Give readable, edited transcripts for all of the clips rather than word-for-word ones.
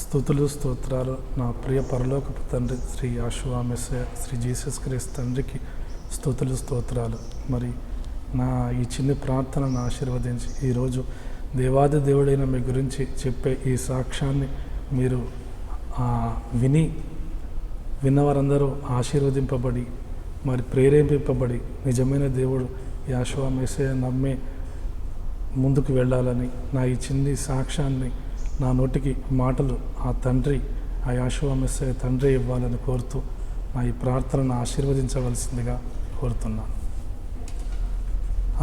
స్తుతులు స్తోత్రాలు నా ప్రియ పరలోకపు తండ్రి శ్రీ యెహోవా మెస్సియా శ్రీ జీసస్ క్రీస్తు తండ్రికి స్తుతులు స్తోత్రాలు. మరి నా ఈ చిన్న ప్రార్థనను ఆశీర్వదించి ఈరోజు దేవాది దేవుడైన మీ గురించి చెప్పే ఈ సాక్ష్యాన్ని మీరు విన్నవారందరూ ఆశీర్వదింపబడి మరి ప్రేరేపింపబడి నిజమైన దేవుడు యెహోవా మెస్సియా నమ్మే ముందుకు వెళ్ళాలని నా ఈ చిన్ని సాక్ష్యాన్ని నా నోటికి మాటలు ఆ తండ్రి ఆ యెహోవా మెస్సియా తండ్రి ఇవ్వాలని కోరుతూ నా ఈ ప్రార్థనను ఆశీర్వదించవలసిందిగా కోరుతున్నాను.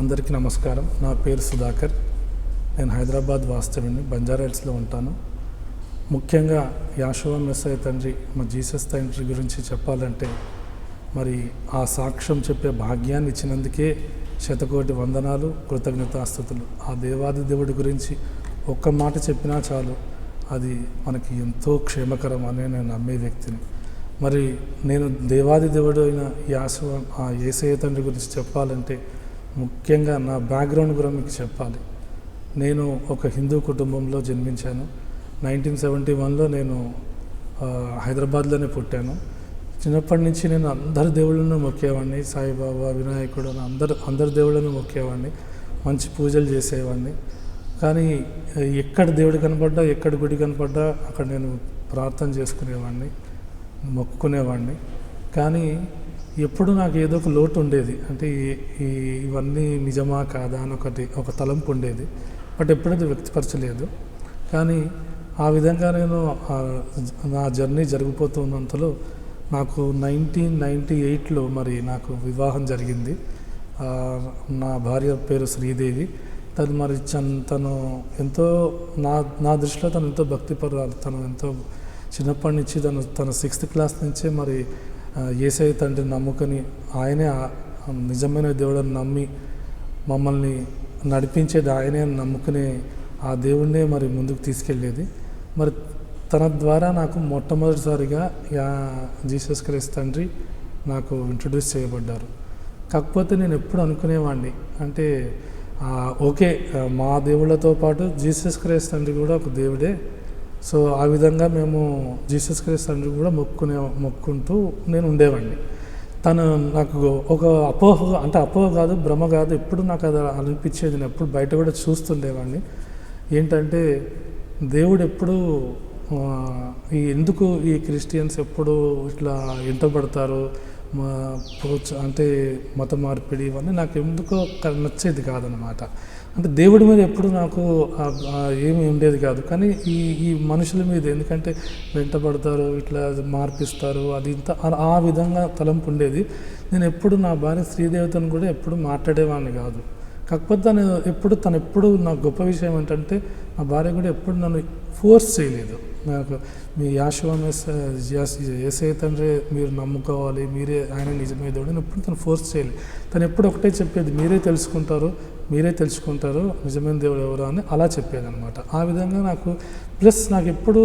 అందరికీ నమస్కారం. నా పేరు సుధాకర్. నేను హైదరాబాద్ వాస్తవ్యుని, బంజారాహిల్స్లో ఉంటాను. ముఖ్యంగా యెహోవా మెస్సియా తండ్రి మా జీసస్ తండ్రి గురించి చెప్పాలంటే మరి ఆ సాక్ష్యం చెప్పే భాగ్యాన్ని ఇచ్చినందుకే శతకోటి వందనాలు, కృతజ్ఞతాస్తుతులు. ఆ దేవాది దేవుడి గురించి ఒక్క మాట చెప్పినా చాలు, అది మనకి ఎంతో క్షేమకరం అని నేను నమ్మే వ్యక్తిని. మరి నేను దేవాది దేవుడు అయిన యేసయ్య తండ్రి గురించి చెప్పాలంటే ముఖ్యంగా నా బ్యాక్గ్రౌండ్ కూడా మీకు చెప్పాలి. నేను ఒక హిందూ కుటుంబంలో జన్మించాను. 1971లో నేను హైదరాబాద్లోనే పుట్టాను. చిన్నప్పటి నుంచి నేను అందరి దేవుళ్ళను మొక్కేవాడిని. సాయిబాబా, వినాయకుడు, అందరి దేవుళ్ళను మొక్కేవాడిని. మంచి పూజలు చేసేవాడిని. కానీ ఎక్కడ దేవుడు కనపడ్డా, ఎక్కడ గుడి కనపడ్డా అక్కడ నేను ప్రార్థన చేసుకునేవాడిని, మొక్కుకునేవాడిని. కానీ ఎప్పుడు నాకు ఏదో ఒక లోటు ఉండేది. అంటే ఇవన్నీ నిజమా కాదా అని ఒక తలంపు ఉండేది. బట్ ఎప్పుడైతే వ్యక్తపరచలేదు. కానీ ఆ విధంగా నేను నా జర్నీ జరిగిపోతున్నంతలో నాకు 1998లో మరి నాకు వివాహం జరిగింది. నా భార్య పేరు శ్రీదేవి. తను ఎంతో నా దృష్టిలో తను ఎంతో భక్తిపరురాలు. తను ఎంతో చిన్నప్పటి నుంచి తన 6th క్లాస్ నుంచే మరి యేసయ్య తండ్రిని నమ్ముకొని ఆయనే నిజమైన దేవుడిని నమ్మి మమ్మల్ని నడిపించేది ఆయనే నమ్ముకునే ఆ దేవుడినే మరి ముందుకు తీసుకెళ్ళేది. మరి తన ద్వారా నాకు మొట్టమొదటిసారిగా జీసస్ క్రైస్ట్ తండ్రి నాకు ఇంట్రడ్యూస్ చేయబడ్డారు. కాకపోతే నేను ఎప్పుడు అనుకునేవాడిని, అంటే ఓకే, మా దేవుళ్ళతో పాటు జీసస్ క్రైస్ట్ తండ్రి కూడా ఒక దేవుడే. సో ఆ విధంగా మేము జీసస్ క్రైస్ట్ తండ్రి కూడా మొక్కుంటూ నేను ఉండేవాడిని. తను నాకు ఒక అపోహ కాదు, భ్రమ కాదు, ఎప్పుడు నాకు అది అనిపించేది. నేను ఎప్పుడు బయట కూడా చూస్తుండేవాడిని. ఏంటంటే దేవుడు ఎప్పుడు ఎందుకు ఈ క్రిస్టియన్స్ ఎప్పుడు ఇట్లా ఎంటబడతారు, అంటే మత మార్పిడి, ఇవన్నీ నాకు ఎందుకో నచ్చేది కాదనమాట. అంటే దేవుడి మీద ఎప్పుడు నాకు ఏమీ ఉండేది కాదు. కానీ ఈ మనుషుల మీద ఎందుకంటే వెంటబడతారు, ఇట్లా మార్పిస్తారు, అది ఇంత ఆ విధంగా తలంపు ఉండేది. నేను ఎప్పుడు నా భార్య శ్రీదేవితను కూడా ఎప్పుడు మాట్లాడేవాడిని కాదు. కాకపోతే తను ఎప్పుడు నా గొప్ప విషయం ఏంటంటే నా భార్య కూడా ఎప్పుడు నన్ను ఫోర్స్ చేయలేదు. నాకు మీ యేసయ్య తండ్రి మీరు నమ్ముకోవాలి, మీరే ఆయన నిజమే దేవుడు అని ఎప్పుడు తను ఫోర్స్ చేయలేదు. తను ఎప్పుడు ఒకటే చెప్పేది, మీరే తెలుసుకుంటారు నిజమైన దేవుడు ఎవరు అని అలా చెప్పేది అనమాట. ఆ విధంగా నాకు ఎప్పుడు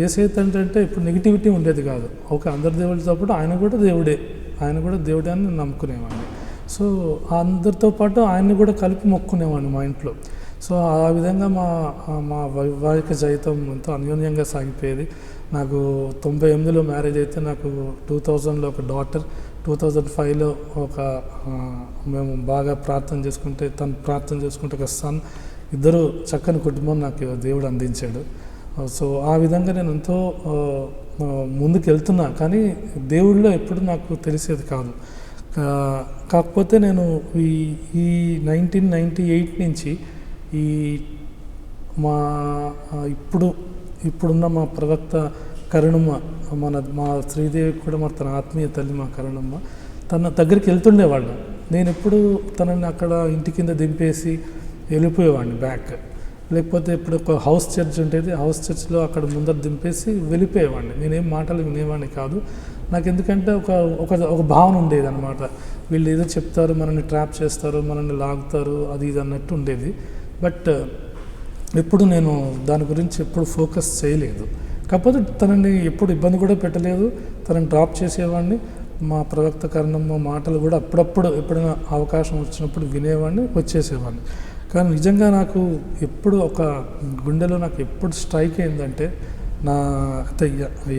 యేసయ్య తండ్రి అంటే ఇప్పుడు నెగిటివిటీ ఉండేది కాదు. ఓకే, అందరి దేవుడితో పాటు ఆయన కూడా దేవుడే అని నేను నమ్ముకునేవాడిని. సో అందరితో పాటు ఆయన్ని కూడా కలిపి మొక్కునేవాడిని మా ఇంట్లో. సో ఆ విధంగా మా వైవాహిక జీవితం ఎంతో అన్యోన్యంగా సాగిపోయేది. నాకు 98లో మ్యారేజ్ అయితే నాకు 2000లో ఒక డాటర్, 2005లో మేము బాగా ప్రార్థన చేసుకుంటే ఒక సన్, ఇద్దరు చక్కని కుటుంబం నాకు దేవుడు అందించాడు. సో ఆ విధంగా నేను ఎంతో ముందుకు వెళ్తున్నా. కానీ దేవుడిలో ఎప్పుడు నాకు తెలిసేది కాదు. కాకపోతే నేను ఈ 1998 నుంచి ఇప్పుడున్న మా ప్రవక్త కరుణమ్మ, మా శ్రీదేవికి కూడా తన ఆత్మీయ తల్లి మా కరుణమ్మ, తన దగ్గరికి వెళ్తుండేవాళ్ళం. నేను ఎప్పుడు తనని అక్కడ ఇంటి కింద దింపేసి వెళ్ళిపోయేవాడిని బ్యాక్. లేకపోతే ఇప్పుడు ఒక హౌస్ చర్చ్ ఉండేది, హౌస్ చర్చ్లో అక్కడ ముందర దింపేసి వెళ్ళిపోయేవాడిని. నేనేం మాటలు వినేవాడిని కాదు. నాకు ఎందుకంటే ఒక భావన ఉండేది అనమాట. వీళ్ళు ఏదో చెప్తారు, మనల్ని ట్రాప్ చేస్తారు, మనల్ని లాగుతారు, అది ఇది అన్నట్టు ఉండేది. బట్ ఎప్పుడు నేను దాని గురించి ఎప్పుడు ఫోకస్ చేయలేదు. కాకపోతే తనని ఎప్పుడు ఇబ్బంది కూడా పెట్టలేదు. తనని డ్రాప్ చేసేవాడిని. మా ప్రవక్త కరుణమ్మ మాటలు కూడా అప్పుడప్పుడు ఎప్పుడైనా అవకాశం వచ్చినప్పుడు వినేవాడిని, వచ్చేసేవాడిని. కానీ నిజంగా నాకు ఎప్పుడు ఒక గుండెలో నాకు ఎప్పుడు స్ట్రైక్ అయిందంటే నా అంటే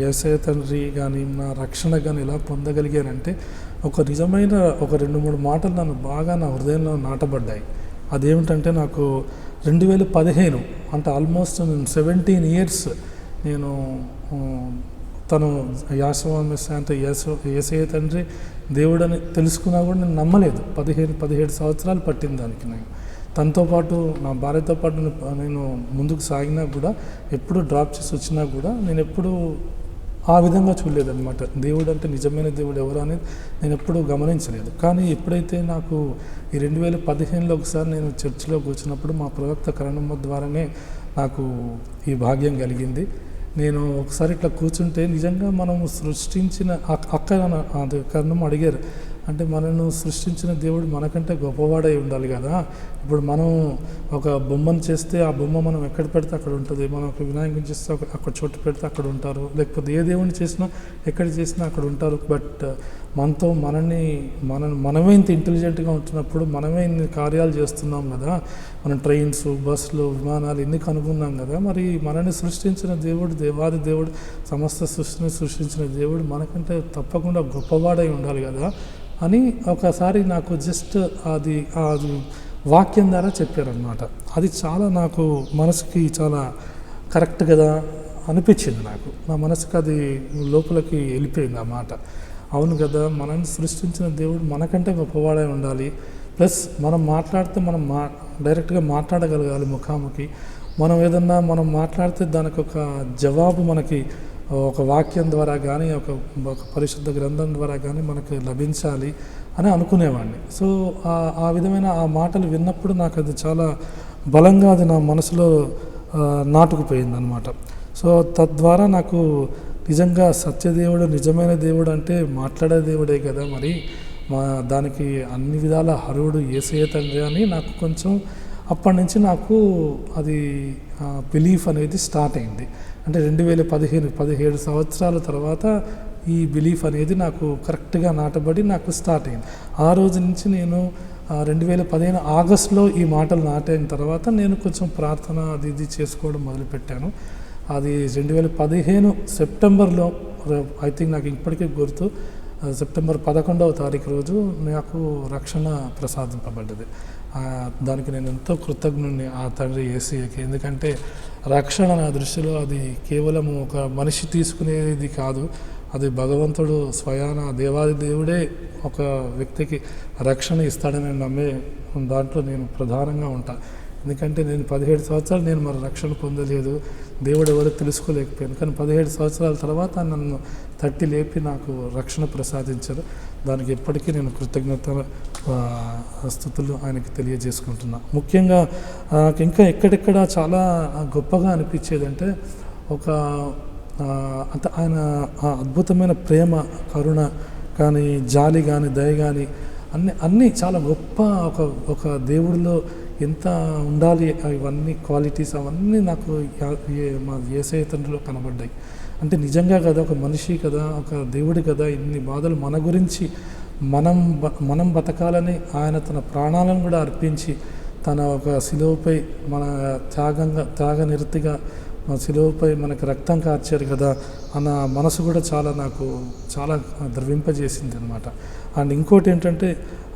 యేసయ్య తండ్రి కానీ నా రక్షణ కానీ ఎలా పొందగలిగానంటే ఒక నిజమైన ఒక 2-3 మాటలు నన్ను బాగా నా హృదయంలో నాటబడ్డాయి. అదేమిటంటే నాకు 2015 అంటే ఆల్మోస్ట్ నేను 17 ఇయర్స్ నేను తను యాషవా మెస్సీయా అంటే యేసయ్య తండ్రి దేవుడని తెలుసుకున్నా కూడా నేను నమ్మలేదు. 17 సంవత్సరాలు పట్టింది దానికి. నేను తనతో పాటు నా భార్యతో పాటు నేను ముందుకు సాగినా కూడా ఎప్పుడు డ్రాప్ చేసి వచ్చినా కూడా నేను ఎప్పుడు ఆ విధంగా చూడలేదన్నమాట. దేవుడు అంటే నిజమైన దేవుడు ఎవరు అనేది నేను ఎప్పుడూ గమనించలేదు. కానీ ఎప్పుడైతే నాకు ఈ 2015లో ఒకసారి నేను చర్చిలోకి వచ్చినప్పుడు మా ప్రవక్త కరణమ్మ ద్వారానే నాకు ఈ భాగ్యం కలిగింది. నేను ఒకసారి ఇట్లా కూర్చుంటే నిజంగా మనము సృష్టించిన అక్క అది కరణమ్మ అడిగారు, అంటే మనను సృష్టించిన దేవుడు మనకంటే గొప్పవాడై ఉండాలి కదా. ఇప్పుడు మనం ఒక బొమ్మను చేస్తే ఆ బొమ్మ మనం ఎక్కడ పెడితే అక్కడ ఉంటుంది. మనం ఒక వినాయకుని చేస్తే అక్కడ చోటు పెడితే అక్కడ ఉంటారు. లేకపోతే ఏ దేవుడిని చేసినా ఎక్కడ చేసినా అక్కడ ఉంటారు. బట్ మనతో మనమే ఇంత ఇంటెలిజెంట్గా ఉంటున్నప్పుడు మనమే ఇన్ని కార్యాలు చేస్తున్నాం కదా. మనం ట్రైన్స్, బస్సులు, విమానాలు ఇన్ని కనుగొన్నాం కదా. మరి మనల్ని సృష్టించిన దేవుడు, దేవాది దేవుడు, సమస్త సృష్టిని సృష్టించిన దేవుడు మనకంటే తప్పకుండా గొప్పవాడై ఉండాలి కదా అని ఒకసారి నాకు జస్ట్ అది వాక్యం ద్వారా చెప్పారనమాట. అది చాలా నాకు మనసుకి చాలా కరెక్ట్ కదా అనిపించింది. నా మనసుకి అది లోపలికి వెళ్ళిపోయింది ఆ మాట. అవును కదా, మనల్ని సృష్టించిన దేవుడు మనకంటే గొప్పవాడై ఉండాలి. ప్లస్ మనం మాట్లాడితే మనం డైరెక్ట్గా మాట్లాడగలగాలి ముఖాముఖి. మనం మాట్లాడితే దానికి ఒక జవాబు మనకి ఒక వాక్యం ద్వారా కానీ ఒక పరిశుద్ధ గ్రంథం ద్వారా కానీ మనకు లభించాలి అని అనుకునేవాడిని. సో ఆ విధమైన ఆ మాటలు విన్నప్పుడు నాకు అది చాలా బలంగా అది నా మనసులో నాటుకుపోయింది అనమాట. సో తద్వారా నాకు నిజంగా సత్యదేవుడు, నిజమైన దేవుడు అంటే మాట్లాడే దేవుడే కదా. మరి దానికి అన్ని విధాల హరుడు యేసయ్య తండ్రి అని నాకు కొంచెం అప్పటి నుంచి నాకు అది బిలీఫ్ అనేది స్టార్ట్ అయింది. అంటే 2017 సంవత్సరాల తర్వాత ఈ బిలీఫ్ అనేది నాకు కరెక్ట్గా నాటబడి నాకు స్టార్ట్ అయింది. ఆ రోజు నుంచి నేను 2015 ఆగస్టులో ఈ మాటలు నాటైన తర్వాత నేను కొంచెం ప్రార్థన అది ఇది చేసుకోవడం మొదలుపెట్టాను. అది 2015 సెప్టెంబర్లో ఐ థింక్ నాకు ఇప్పటికీ గుర్తు, సెప్టెంబర్ 11వ తారీఖు రోజు నాకు రక్షణ ప్రసాదింపబడ్డది. దానికి నేను ఎంతో కృతజ్ఞుడిని ఆ తండ్రి యేసయ్యకి. ఎందుకంటే రక్షణ నా దృష్టిలో అది కేవలం ఒక మనిషి తీసుకునేది కాదు, అది భగవంతుడు స్వయాన దేవాది దేవుడే ఒక వ్యక్తికి రక్షణ ఇస్తాడని నమ్మే దాంట్లో నేను ప్రధానంగా ఉంటాను. ఎందుకంటే నేను 17 సంవత్సరాలు నేను మరి రక్షణ పొందలేదు, దేవుడు ఎవరో తెలుసుకోలేకపోయాను. కానీ 17 సంవత్సరాల తర్వాత నన్ను తట్టి లేపి నాకు రక్షణ ప్రసాదించారు. దానికి ఎప్పటికీ నేను కృతజ్ఞత స్థుతులు ఆయనకి తెలియజేసుకుంటున్నా. ముఖ్యంగా ఇంకా ఎక్కడెక్కడ చాలా గొప్పగా అనిపించేదంటే అంత ఆయన అద్భుతమైన ప్రేమ, కరుణ కానీ, జాలి కానీ, దయ కానీ అన్నీ చాలా గొప్ప ఒక దేవుడిలో ఎంత ఉండాలి ఇవన్నీ క్వాలిటీస్ అవన్నీ నాకు మా యేసయ్య తండ్రిలో కనబడ్డాయి. అంటే నిజంగా కదా, ఒక మనిషి కదా, ఒక దేవుడి కదా, ఇన్ని బాధలు మన గురించి మనం బతకాలని ఆయన తన ప్రాణాలను కూడా అర్పించి తన ఒక శిలువపై మన త్యాగనిరతిగా మన శిలువపై మనకు రక్తం కార్చారు కదా అన్న మనసు కూడా నాకు చాలా ద్రవింపజేసింది అనమాట. అండ్ ఇంకోటి ఏంటంటే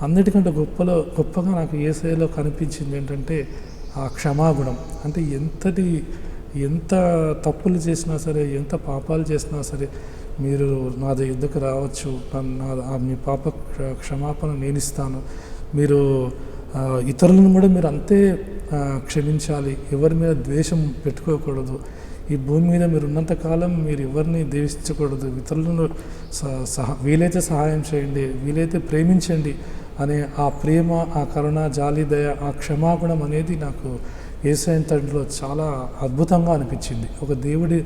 అన్నిటికంటే గొప్పగా నాకు యేసయ్యలో కనిపించింది ఏంటంటే ఆ క్షమాగుణం. అంటే ఎంత తప్పులు చేసినా సరే, ఎంత పాపాలు చేసినా సరే మీరు నా దగ్గరకు రావచ్చు, మీ పాప క్షమాపణ నేను ఇస్తాను, మీరు ఇతరులను కూడా మీరు అంతే క్షమించాలి, ఎవరి మీద ద్వేషం పెట్టుకోకూడదు, ఈ భూమి మీద మీరు ఉన్నంతకాలం మీరు ఎవరిని ద్వేషించకూడదు, ఇతరులను వీలైతే సహాయం చేయండి, వీలైతే ప్రేమించండి అనే ఆ ప్రేమ, ఆ కరుణ, జాలి, దయ, ఆ క్షమాగుణం అనేది నాకు యేసయ్య తండ్రిలో చాలా అద్భుతంగా అనిపించింది. ఒక దేవుడి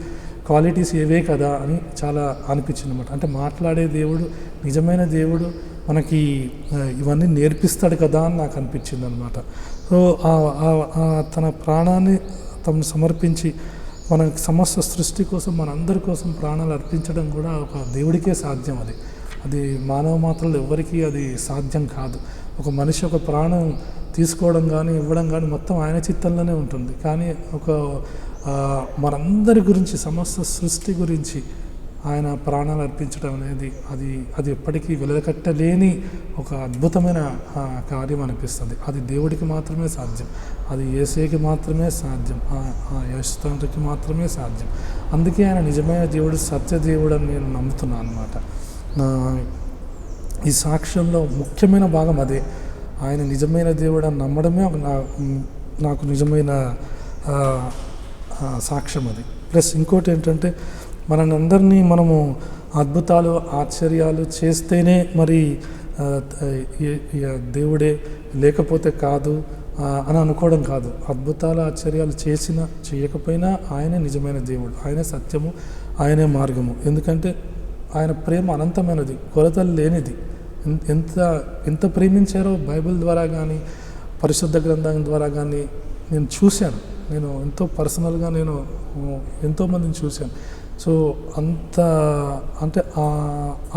క్వాలిటీస్ ఏవే కదా అని చాలా అనిపించింది అనమాట. అంటే మాట్లాడే దేవుడు, నిజమైన దేవుడు మనకి ఇవన్నీ నేర్పిస్తాడు కదా అని నాకు అనిపించింది అనమాట. సో తన ప్రాణాన్ని తమను సమర్పించి మన సమస్త సృష్టి కోసం, మనందరి కోసం ప్రాణాలు అర్పించడం కూడా ఒక దేవుడికే సాధ్యం. అది మానవ మాత్రలు ఎవరికీ అది సాధ్యం కాదు. ఒక మనిషి ఒక ప్రాణం తీసుకోవడం కానీ, ఇవ్వడం కానీ మొత్తం ఆయన చిత్తంలోనే ఉంటుంది. కానీ ఒక మనందరి గురించి, సమస్త సృష్టి గురించి ఆయన ప్రాణాలు అర్పించడం అనేది అది ఎప్పటికీ వెలకట్టలేని ఒక అద్భుతమైన కార్యం అనిపిస్తుంది. అది దేవుడికి మాత్రమే సాధ్యం, అది యేసుకి మాత్రమే సాధ్యం, ఆ యేసు తండ్రికి మాత్రమే సాధ్యం. అందుకే ఆయన నిజమైన దేవుడు, సత్యదేవుడు అని నేను నమ్ముతున్నాను అన్నమాట. ఈ సాక్ష్యంలో ముఖ్యమైన భాగం అదే. ఆయన నిజమైన దేవుడు అని నమ్మడమే నాకు నిజమైన సాక్ష్యం అది. ప్లస్ ఇంకోటి ఏంటంటే, మనందరినీ మనము అద్భుతాలు ఆశ్చర్యాలు చేస్తేనే మరి దేవుడే, లేకపోతే కాదు అని అనుకోవడం కాదు. అద్భుతాలు ఆశ్చర్యాలు చేసినా చేయకపోయినా ఆయనే నిజమైన దేవుడు, ఆయనే సత్యము, ఆయనే మార్గము. ఎందుకంటే ఆయన ప్రేమ అనంతమైనది, కొలతలు లేనిది. ఎంత ప్రేమించారో బైబిల్ ద్వారా కానీ, పరిశుద్ధ గ్రంథం ద్వారా కానీ నేను చూశాను. నేను ఎంతో పర్సనల్గా నేను ఎంతోమందిని చూశాను. సో అంత అంటే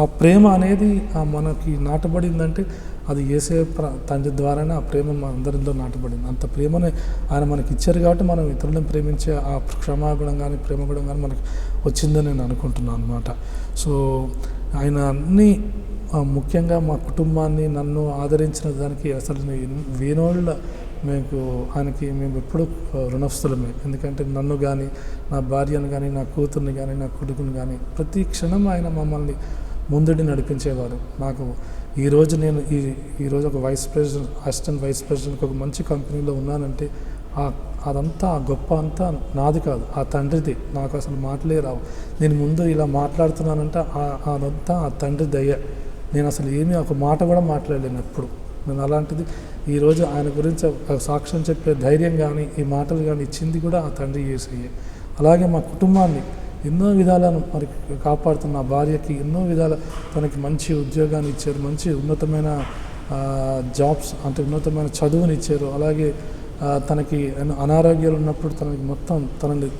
ఆ ప్రేమ అనేది మనకి నాటబడిందంటే అది యేసే తండ్రి ద్వారానే ఆ ప్రేమ మన అందరిలో నాటబడింది. అంత ప్రేమనే ఆయన మనకి ఇచ్చారు కాబట్టి మనం ఇతరులను ప్రేమించే ఆ క్షమాగుణం కానీ ప్రేమ గుణం కానీ మనకి వచ్చిందని నేను అనుకుంటున్నాను అన్నమాట. సో ఆయన అన్నీ ముఖ్యంగా మా కుటుంబాన్ని నన్ను ఆదరించిన దానికి అసలు వేణోళ్ళ మేము ఎప్పుడూ రుణస్థులమే. ఎందుకంటే నన్ను కానీ, నా భార్యను కానీ, నా కూతుర్ని కానీ, నా కొడుకుని కానీ ప్రతి క్షణం ఆయన మమ్మల్ని ముందుడి నడిపించేవారు. నాకు ఈరోజు నేను ఈరోజు ఒక అసిస్టెంట్ వైస్ ప్రెసిడెంట్ ఒక మంచి కంపెనీలో ఉన్నానంటే అదంతా ఆ గొప్ప అంతా నాది కాదు, ఆ తండ్రిది. నాకు అసలు మాటలే రావు. నేను ముందు ఇలా మాట్లాడుతున్నానంటే అదంతా ఆ తండ్రి దయ. నేను అసలు ఒక మాట కూడా మాట్లాడలేను ఎప్పుడు. నేను అలాంటిది ఈరోజు ఆయన గురించి సాక్ష్యం చెప్పే ధైర్యం కానీ, ఈ మాటలు కానీ ఇచ్చింది కూడా ఆ తండ్రి యేసయ్యే. అలాగే మా కుటుంబాన్ని ఎన్నో విధాలను మరి కాపాడుతున్న నా భార్యకి ఎన్నో విధాల తనకి మంచి ఉద్యోగాన్ని ఇచ్చారు, మంచి ఉన్నతమైన జాబ్స్ అంటే ఉన్నతమైన చదువుని ఇచ్చారు. అలాగే తనకి అనారోగ్యాలు ఉన్నప్పుడు తనని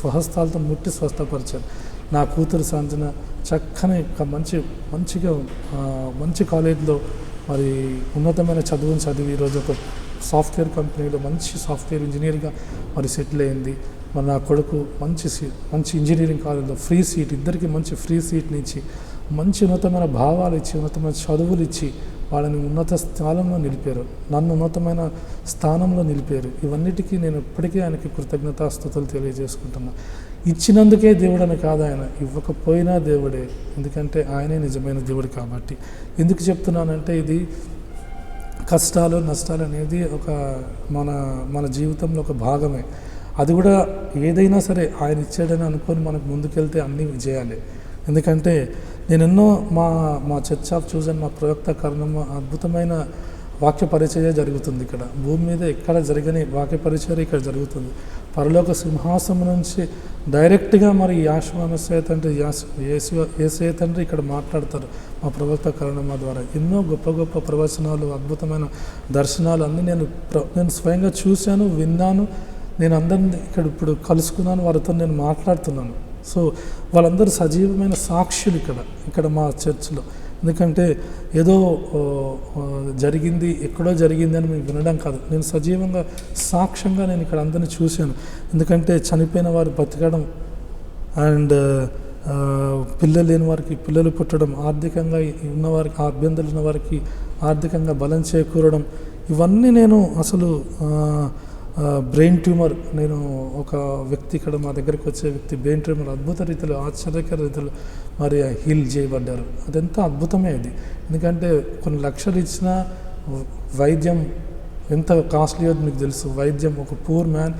స్వహస్తాలతో ముట్టి స్వస్థపరిచారు. నా కూతురు సంజన చక్కని మంచి కాలేజీలో మరి ఉన్నతమైన చదువుని చదివి ఈరోజు ఒక సాఫ్ట్వేర్ కంపెనీలో మంచి సాఫ్ట్వేర్ ఇంజనీర్గా మరి సెటిల్ అయింది. మరి నా కొడుకు మంచి ఇంజనీరింగ్ కాలేజీలో ఫ్రీ సీట్, ఇద్దరికి మంచి ఫ్రీ సీట్ని ఇచ్చి, మంచి ఉన్నతమైన భావాలు ఇచ్చి, ఉన్నతమైన చదువులు ఇచ్చి వాళ్ళని ఉన్నత స్థానంలో నిలిపారు, నన్ను ఉన్నతమైన స్థానంలో నిలిపారు. ఇవన్నిటికీ నేను ఇప్పటికీ ఆయనకి కృతజ్ఞతాస్తుతులు తెలియజేసుకుంటున్నా. ఇచ్చినందుకే దేవుడని కాదు, ఆయన ఇవ్వకపోయినా దేవుడే. ఎందుకంటే ఆయనే నిజమైన దేవుడు కాబట్టి. ఎందుకు చెప్తున్నానంటే ఇది కష్టాలు నష్టాలు అనేది మన జీవితంలో ఒక భాగమే. అది కూడా ఏదైనా సరే ఆయన ఇచ్చాడని అనుకొని మనకు ముందుకెళ్తే అన్నీ చేయాలి. ఎందుకంటే నేను ఎన్నో మా చర్చ్ ఆఫ్ చూజన్ మా ప్రవక్త కారణంగా అద్భుతమైన వాక్య పరిచర్య జరుగుతుంది. ఇక్కడ భూమి మీద ఎక్కడ జరగని వాక్య పరిచర్య ఇక్కడ జరుగుతుంది. పరలోక సింహాసనం నుంచి డైరెక్ట్గా మరి యాషువా మెస్సీయ తండ్రి యేసయ్య తండ్రి ఇక్కడ మాట్లాడతారు మా ప్రవక్త కారణమా ద్వారా. ఎన్నో గొప్ప ప్రవచనాలు, అద్భుతమైన దర్శనాలు అన్నీ నేను స్వయంగా చూశాను, విన్నాను. నేను అందరిని ఇప్పుడు కలుసుకున్నాను, వారితో నేను మాట్లాడుతున్నాను. సో వాళ్ళందరూ సజీవమైన సాక్షులు ఇక్కడ మా చర్చ్లో. ఎందుకంటే ఏదో జరిగింది, ఎక్కడో జరిగింది అని మేము వినడం కాదు, నేను సజీవంగా సాక్ష్యంగా నేను ఇక్కడ అందరినీ చూశాను. ఎందుకంటే చనిపోయిన వారు బతకడం అండ్ పిల్లలు లేని వారికి పిల్లలు పుట్టడం, ఆర్థికంగా ఉన్నవారికి అభ్యంతరాలు ఉన్న వారికి ఆర్థికంగా బలం చేకూరడం, ఇవన్నీ నేను అసలు బ్రెయిన్ ట్యూమర్, నేను ఒక వ్యక్తి ఇక్కడ మా దగ్గరికి వచ్చే వ్యక్తి బ్రెయిన్ ట్యూమర్ అద్భుత రీతిలో ఆశ్చర్యకర రీతిలో మరి హీల్ చేయబడ్డారు. అదంతా అద్భుతమే అది. ఎందుకంటే కొన్ని లక్షలు ఇచ్చిన వైద్యం ఎంత కాస్ట్లీ అది మీకు తెలుసు. వైద్యం ఒక పూర్ మ్యాన్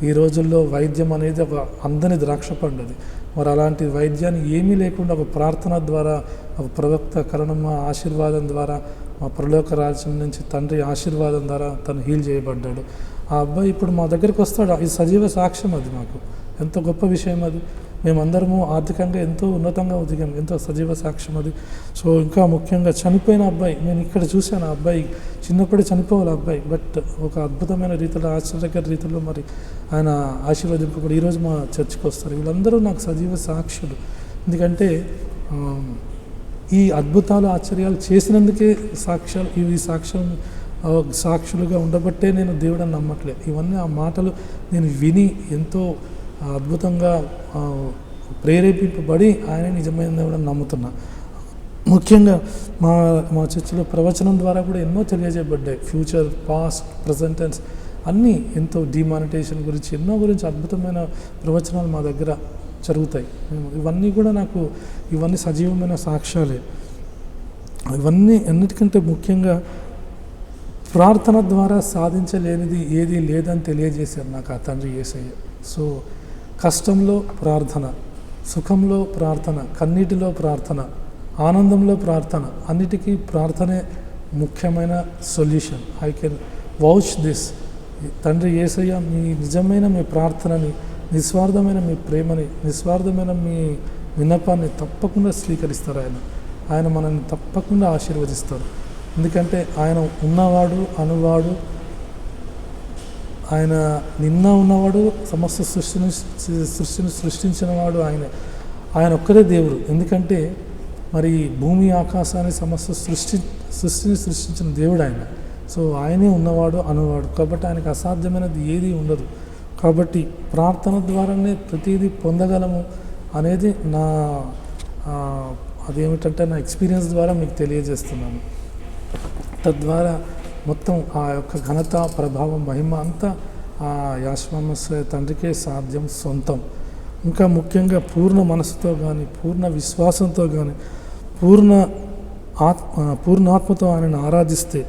ఈ రోజుల్లో వైద్యం అనేది ఒక అందని ద్రాక్ష పండుది. మరి అలాంటి వైద్యాన్ని ఏమీ లేకుండా ఒక ప్రార్థన ద్వారా, ఒక ప్రవక్త కరణమ్మ ఆశీర్వాదం ద్వారా, మా పరలోక రాజ్యం నుంచి తండ్రి ఆశీర్వాదం ద్వారా తను హీల్ చేయబడ్డాడు. ఆ అబ్బాయి ఇప్పుడు మా దగ్గరికి వస్తాడు. ఇది సజీవ సాక్ష్యం. అది మాకు ఎంతో గొప్ప విషయం. అది మేమందరము ఆర్థికంగా ఎంతో ఉన్నతంగా ఉదిగాం, ఎంతో సజీవ సాక్ష్యం అది. సో ఇంకా ముఖ్యంగా చనిపోయిన అబ్బాయి నేను ఇక్కడ చూశాను. ఆ అబ్బాయి చిన్నప్పుడే చనిపోవాలి అబ్బాయి, బట్ ఒక అద్భుతమైన రీతిలో ఆశ్చర్యకర రీతిలో మరి ఆయన ఆశీర్వదింపబడి ఈరోజు మా చర్చికి వస్తారు. వీళ్ళందరూ నాకు సజీవ సాక్షులు. ఎందుకంటే ఈ అద్భుతాలు ఆశ్చర్యాలు చేసినందుకే ఈ సాక్షులుగా ఉండబట్టే నేను దేవుడని నమ్మట్లేదు. ఇవన్నీ ఆ మాటలు నేను విని ఎంతో అద్భుతంగా ప్రేరేపింపబడి ఆయన నిజమైన దేవుడని నమ్ముతున్నా. ముఖ్యంగా మా మా చర్చిలో ప్రవచనం ద్వారా కూడా ఎన్నో తెలియజేయబడ్డాయి. ఫ్యూచర్, పాస్ట్, ప్రజెంట్ టెన్స్ అన్నీ ఎంతో డిమానిటైజేషన్ గురించి ఎన్నో గురించి అద్భుతమైన ప్రవచనాలు మా దగ్గర జరుగుతాయి. ఇవన్నీ కూడా నాకు ఇవన్నీ సజీవమైన సాక్ష్యాలే. ఇవన్నీ అన్నిటికంటే ముఖ్యంగా ప్రార్థన ద్వారా సాధించలేనిది ఏది లేదని తెలియజేశారు నాకు ఆ తండ్రి యేసయ్య. సో కష్టంలో ప్రార్థన, సుఖంలో ప్రార్థన, కన్నీటిలో ప్రార్థన, ఆనందంలో ప్రార్థన, అన్నిటికీ ప్రార్థనే ముఖ్యమైన solution. I can vouch this. తండ్రి యేసయ్య మీ నిజమైన మీ ప్రార్థనని, నిస్వార్థమైన మీ ప్రేమని, నిస్వార్థమైన మీ విన్నపాన్ని తప్పకుండా స్వీకరిస్తారు. ఆయన మనల్ని తప్పకుండా ఆశీర్వదిస్తారు. ఎందుకంటే ఆయన ఉన్నవాడు, అనువాడు, ఆయన నిన్న ఉన్నవాడు, సమస్త సృష్టిని సృష్టించినవాడు ఆయన ఒక్కరే దేవుడు. ఎందుకంటే మరి భూమి ఆకాశాన్ని సమస్త సృష్టిని సృష్టించిన దేవుడు ఆయన. సో ఆయనే ఉన్నవాడు, అనువాడు. కాబట్టి ఆయనకు అసాధ్యమైనది ఏది ఉండదు. కాబట్టి ప్రార్థన ద్వారానే ప్రతిదీ పొందగలము అనేది అదేమిటంటే నా ఎక్స్పీరియన్స్ ద్వారా మీకు తెలియజేస్తున్నాను. తద్వారా మొత్తం ఆ యొక్క ఘనత, ప్రభావం, మహిమ అంతా ఆ యాషవా మెస్సయ్య తండ్రికే సాధ్యం, సొంతం. ఇంకా ముఖ్యంగా పూర్ణ మనసుతో కానీ, పూర్ణ విశ్వాసంతో కానీ, పూర్ణాత్మతో ఆయనను ఆరాధిస్తే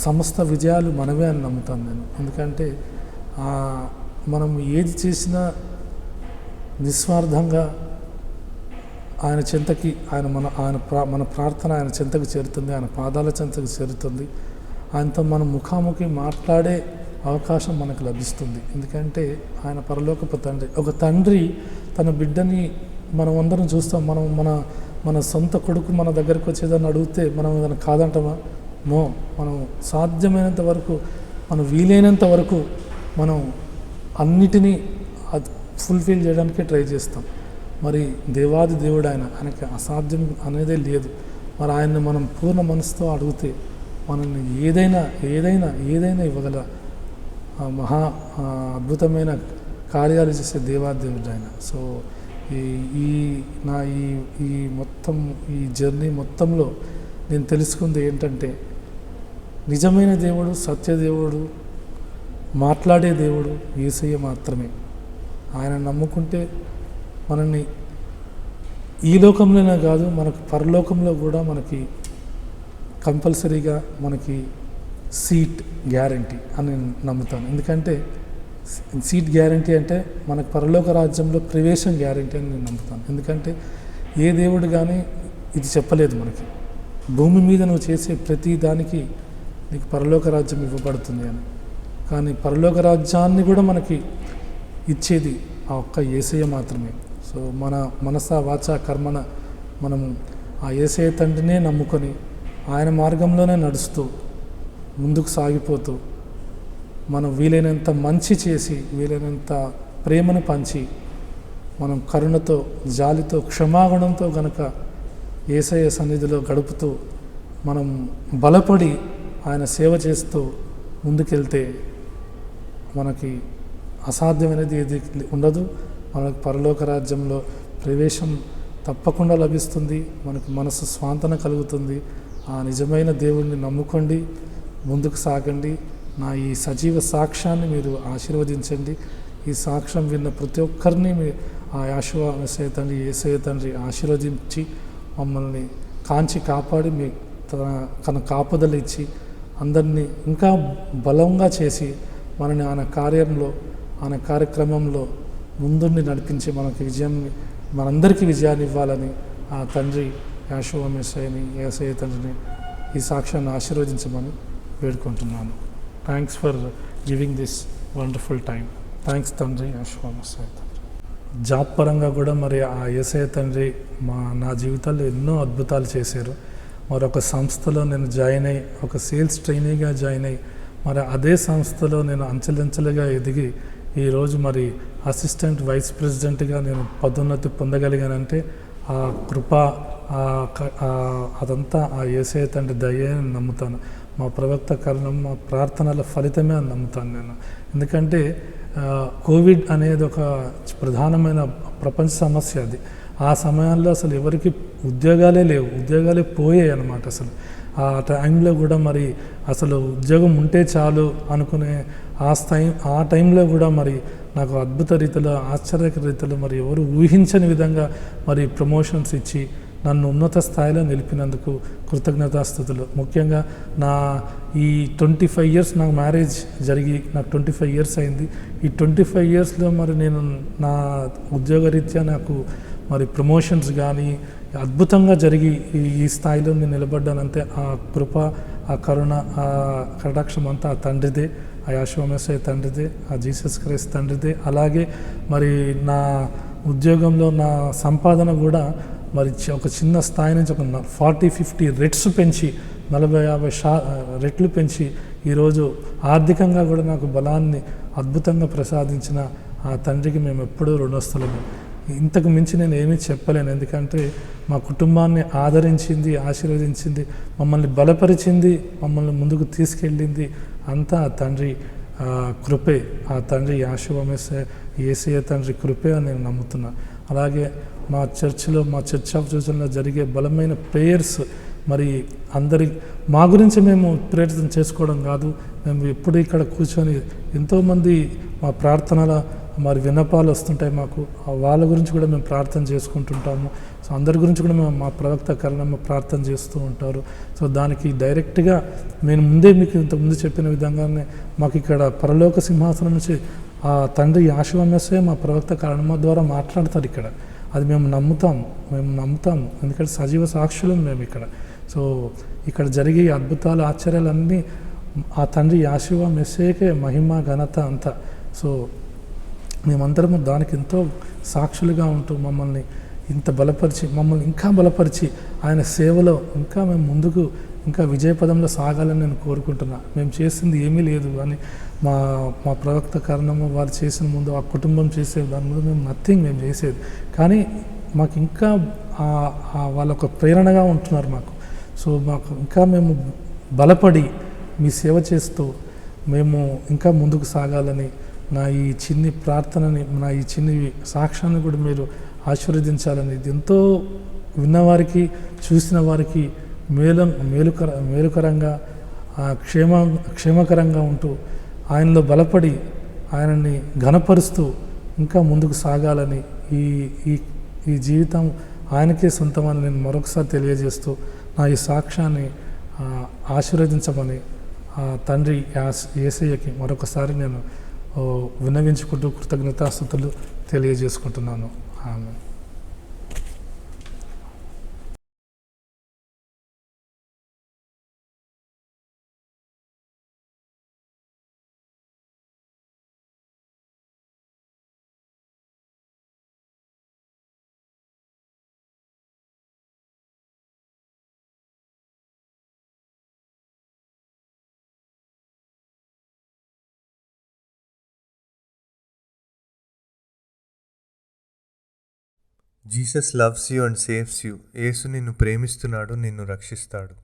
సమస్త విజయాలు మనవే అని నమ్ముతాను నేను. ఎందుకంటే మనం ఏది చేసినా నిస్వార్థంగా ఆయన చెంతకి మన ప్రార్థన ఆయన చెంతకు చేరుతుంది, ఆయన పాదాల చెంతకు చేరుతుంది. ఆయనతో మనం ముఖాముఖి మాట్లాడే అవకాశం మనకు లభిస్తుంది. ఎందుకంటే ఆయన పరలోకపు తండ్రి. ఒక తండ్రి తన బిడ్డని మనం అందరం చూస్తాం. మన సొంత కొడుకు మన దగ్గరికి వచ్చేదాన్ని అడిగితే మనం ఏదైనా కాదంటామా? మనం సాధ్యమైనంత వరకు, మనం వీలైనంత వరకు మనం అన్నిటినీ ఫుల్ఫిల్ చేయడానికే ట్రై చేస్తాం. మరి దేవాది దేవుడు ఆయనకి అసాధ్యం అనేదే లేదు. మరి ఆయన్ని మనం పూర్ణ మనసుతో అడిగితే మనల్ని ఏదైనా ఇవ్వగల మహా అద్భుతమైన కార్యాలు చేసే దేవాది దేవుడు ఆయన. సో ఈ జర్నీ మొత్తంలో నేను తెలుసుకుంది ఏంటంటే, నిజమైన దేవుడు, సత్యదేవుడు, మాట్లాడే దేవుడు యేసయ్య మాత్రమే. ఆయన నమ్ముకుంటే మనల్ని ఈ లోకంలోనే కాదు, మనకు పరలోకంలో కూడా మనకి కంపల్సరీగా మనకి సీట్ గ్యారంటీ అని నేను నమ్ముతాను. ఎందుకంటే సీట్ గ్యారంటీ అంటే మనకు పరలోక రాజ్యంలో ప్రవేశం గ్యారంటీ అని నేను నమ్ముతాను. ఎందుకంటే ఏ దేవుడు కానీ ఇది చెప్పలేదు మనకి, భూమి మీద నువ్వు చేసే ప్రతి దానికి నీకు పరలోక రాజ్యం ఇవ్వబడుతుంది అని. కానీ పరలోక రాజ్యాన్ని కూడా మనకి ఇచ్చేది ఆ ఒక్క యేసయ్య మాత్రమే. సో మన మనస, వాచ, కర్మన మనం ఆ యేసయ్య తండ్రినే నమ్ముకొని ఆయన మార్గంలోనే నడుస్తూ ముందుకు సాగిపోతూ మనం వీలైనంత మంచి చేసి, వీలైనంత ప్రేమను పంచి, మనం కరుణతో, జాలితో, క్షమాగుణంతో గనక యేసయ్య సన్నిధిలో గడుపుతూ మనం బలపడి ఆయన సేవ చేస్తూ ముందుకెళ్తే మనకి అసాధ్యమైనది ఏది ఉండదు. మనకు పరలోక రాజ్యంలో ప్రవేశం తప్పకుండా లభిస్తుంది. మనకు మనసు స్వాంతన కలుగుతుంది. ఆ నిజమైన దేవుణ్ణి నమ్ముకోండి, ముందుకు సాగండి. నా ఈ సజీవ సాక్ష్యాన్ని మీరు ఆశీర్వదించండి. ఈ సాక్ష్యం విన్న ప్రతి ఒక్కరిని ఆ యాషవా మెస్సయ్య తండ్రి, యేసయ్య తండ్రి ఆశీర్వదించి మమ్మల్ని కాంచి కాపాడి తన కాపుదలు ఇచ్చి అందరినీ ఇంకా బలంగా చేసి మనని ఆయన కార్యంలో, ఆయన కార్యక్రమంలో ముందుండి నడిపించి మనందరికీ విజయాన్ని ఇవ్వాలని ఆ తండ్రి యాషవా మెస్సయ్యని, యేసయ్య తండ్రిని ఈ సాక్ష్యాన్ని ఆశీర్వదించమని వేడుకుంటున్నాను. Thanks for giving this wonderful time. Thanks తండ్రి, యాషవా మెస్సయ్య తండ్రి. జాబ్ పరంగా కూడా మరి ఆ యేసయ్య తండ్రి నా జీవితంలో ఎన్నో అద్భుతాలు చేశారు. మరొక సంస్థలో నేను జాయిన్ అయ్యి, ఒక సేల్స్ ట్రైనీగా జాయిన్ అయ్యి, మరి అదే సంస్థలో నేను అంచెలంచెలుగా ఎదిగి ఈరోజు మరి అసిస్టెంట్ వైస్ ప్రెసిడెంట్గా నేను పదోన్నతి పొందగలిగానంటే ఆ కృప, అదంతా ఆ యేసయ్య తండ్రి దయ అని నమ్ముతాను. మా ప్రవక్త కారణం, మా ప్రార్థనల ఫలితమే అని నమ్ముతాను నేను. ఎందుకంటే కోవిడ్ అనేది ఒక ప్రధానమైన ప్రపంచ సమస్య అది. ఆ సమయాల్లో అసలు ఎవరికి ఉద్యోగాలే లేవు, ఉద్యోగాలే పోయాయి అన్నమాట. అసలు ఆ టైంలో కూడా మరి అసలు ఉద్యోగం ఉంటే చాలు అనుకునే ఆ టైంలో కూడా మరి నాకు అద్భుత రీతిలో, ఆశ్చర్యకర రీతిలో మరి ఎవరు ఊహించని విధంగా మరి ప్రమోషన్స్ ఇచ్చి నన్ను ఉన్నత స్థాయిలో నిలిపినందుకు కృతజ్ఞతాస్థుతులు. ముఖ్యంగా నా ఈ 25 ఇయర్స్ నాకు మ్యారేజ్ జరిగి నాకు 25 ఇయర్స్ అయింది. ఈ 25 ఇయర్స్లో మరి నేను నా ఉద్యోగరీత్యా నాకు మరి ప్రమోషన్స్ కానీ అద్భుతంగా జరిగి ఈ స్థాయిలో నేను నిలబడ్డానంటే ఆ కృప, ఆ కరుణ, ఆ కటాక్షం అంతా ఆ తండ్రిదే, ఆ యెహోవా మెస్సీయ తండ్రిదే, ఆ జీసస్ క్రైస్ట్ తండ్రిదే. అలాగే మరి నా ఉద్యోగంలో నా సంపాదన కూడా మరి ఒక చిన్న స్థాయి నుంచి ఒక 40-50 రెట్స్ పెంచి 40-50 రెట్లు పెంచి ఈరోజు ఆర్థికంగా కూడా నాకు బలాన్ని అద్భుతంగా ప్రసాదించిన ఆ తండ్రికి మేము ఎప్పుడూ రుణస్థులము. ఇంతకు మించి నేను ఏమీ చెప్పలేను. ఎందుకంటే మా కుటుంబాన్ని ఆదరించింది, ఆశీర్వదించింది, మమ్మల్ని బలపరిచింది, మమ్మల్ని ముందుకు తీసుకెళ్ళింది అంతా ఆ తండ్రి కృపే. ఆ తండ్రి యెహోవా మెస్సీయ యేసయ్య తండ్రి కృపే అని నేను నమ్ముతున్నా. అలాగే మా చర్చిలో, మా చర్చ్ ఆఫ్ జెరూసలంలో జరిగే బలమైన ప్రేయర్స్ మరి మా గురించి మేము ప్రేయర్ చేసుకోవడం కాదు, మేము ఎప్పుడు ఇక్కడ కూర్చొని ఎంతోమంది మా ప్రార్థనల మరి విన్నపాలు వస్తుంటాయి మాకు, వాళ్ళ గురించి కూడా మేము ప్రార్థన చేసుకుంటుంటాము. సో అందరి గురించి కూడా మేము మా ప్రవక్త కరణమ్మ ప్రార్థన చేస్తూ ఉంటారు. సో దానికి డైరెక్ట్గా నేను మీకు ఇంతకుముందు చెప్పిన విధంగానే మాకు ఇక్కడ పరలోక సింహాసనం నుంచి ఆ తండ్రి యెహోవా మెస్సీయ మా ప్రవక్త కరణమ్మ ద్వారా మాట్లాడతారు ఇక్కడ. అది మేము నమ్ముతాము ఎందుకంటే సజీవ సాక్షులం మేము ఇక్కడ. సో ఇక్కడ జరిగే అద్భుతాలు, ఆశ్చర్యాలన్నీ ఆ తండ్రి యెహోవా మెస్సీయకే మహిమ, ఘనత అంతా. సో మేమందరము దానికి ఎంతో సాక్షులుగా ఉంటూ మమ్మల్ని ఇంత బలపరిచి, మమ్మల్ని ఇంకా బలపరిచి ఆయన సేవలో ఇంకా మేము ముందుకు ఇంకా విజయపదంలో సాగాలని నేను కోరుకుంటున్నా. మేము చేసింది ఏమీ లేదు అని మా ప్రవక్త కారణము వారు చేసిన ముందు, ఆ కుటుంబం చేసే దాని ముందు మేము చేసేది. కానీ మాకు ఇంకా వాళ్ళ ఒక ప్రేరణగా ఉంటున్నారు మాకు. సో మాకు ఇంకా మేము బలపడి మీ సేవ చేస్తూ మేము ఇంకా ముందుకు సాగాలని, నా ఈ చిన్ని ప్రార్థనని, నా ఈ చిన్ని సాక్ష్యాన్ని కూడా మీరు ఆశీర్వదించాలని, ఇది ఎంతో విన్నవారికి, చూసిన వారికి మేలుకరంగా, క్షేమకరంగా ఉంటూ ఆయనలో బలపడి ఆయనని ఘనపరుస్తూ ఇంకా ముందుకు సాగాలని, ఈ జీవితం ఆయనకే సొంతమని నేను మరొకసారి తెలియజేస్తూ నా ఈ సాక్ష్యాన్ని ఆశీర్వదించమని తండ్రి యేసయ్యకి మరొకసారి నేను విన్నవించుకుంటూ కృతజ్ఞతాస్తుతులు తెలియజేసుకుంటున్నాను. Amen. Jesus loves you and saves you. యేసు నిన్ను ప్రేమిస్తున్నాడు, నిన్ను రక్షిస్తాడు.